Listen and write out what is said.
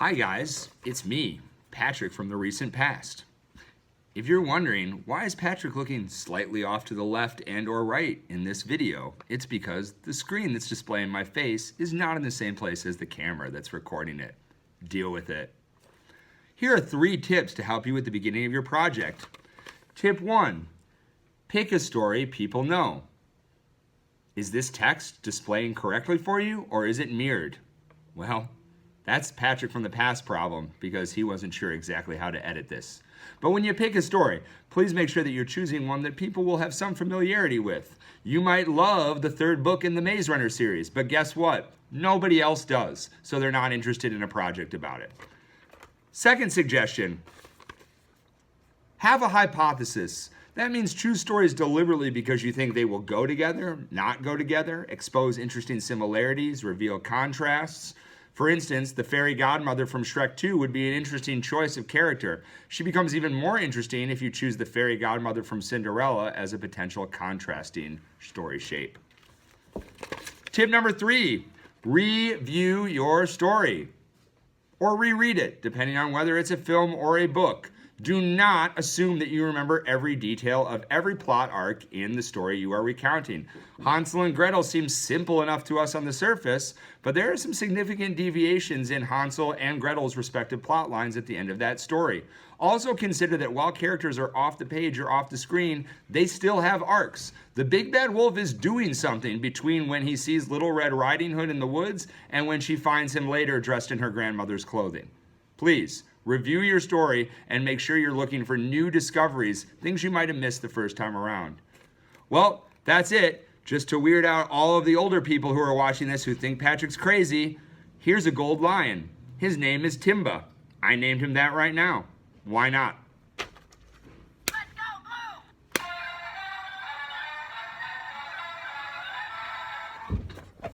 Hi guys, it's me, Patrick from the recent past. If you're wondering, why is Patrick looking slightly off to the left and or right in this video? It's because the screen that's displaying my face is not in the same place as the camera that's recording it. Deal with it. Here are 3 tips to help you at the beginning of your project. Tip 1, pick a story people know. Is this text displaying correctly for you or is it mirrored? Well, that's Patrick from the past problem because he wasn't sure exactly how to edit this. But when you pick a story, please make sure that you're choosing one that people will have some familiarity with. You might love the 3rd book in the Maze Runner series, but guess what? Nobody else does, so they're not interested in a project about it. Second suggestion, have a hypothesis. That means choose stories deliberately because you think they will go together, not go together, expose interesting similarities, reveal contrasts. For instance, the fairy godmother from Shrek 2 would be an interesting choice of character. She becomes even more interesting if you choose the fairy godmother from Cinderella as a potential contrasting story shape. Tip number 3, review your story. Or reread it, depending on whether it's a film or a book. Do not assume that you remember every detail of every plot arc in the story you are recounting. Hansel and Gretel seems simple enough to us on the surface, but there are some significant deviations in Hansel and Gretel's respective plot lines at the end of that story. Also consider that while characters are off the page or off the screen, they still have arcs. The Big Bad Wolf is doing something between when he sees Little Red Riding Hood in the woods and when she finds him later dressed in her grandmother's clothing. Please, review your story and make sure you're looking for new discoveries, things you might have missed the first time around. Well, that's it. Just to weird out all of the older people who are watching this who think Patrick's crazy, here's a gold lion. His name is Timba. I named him that right now. Why not? Let's go blue!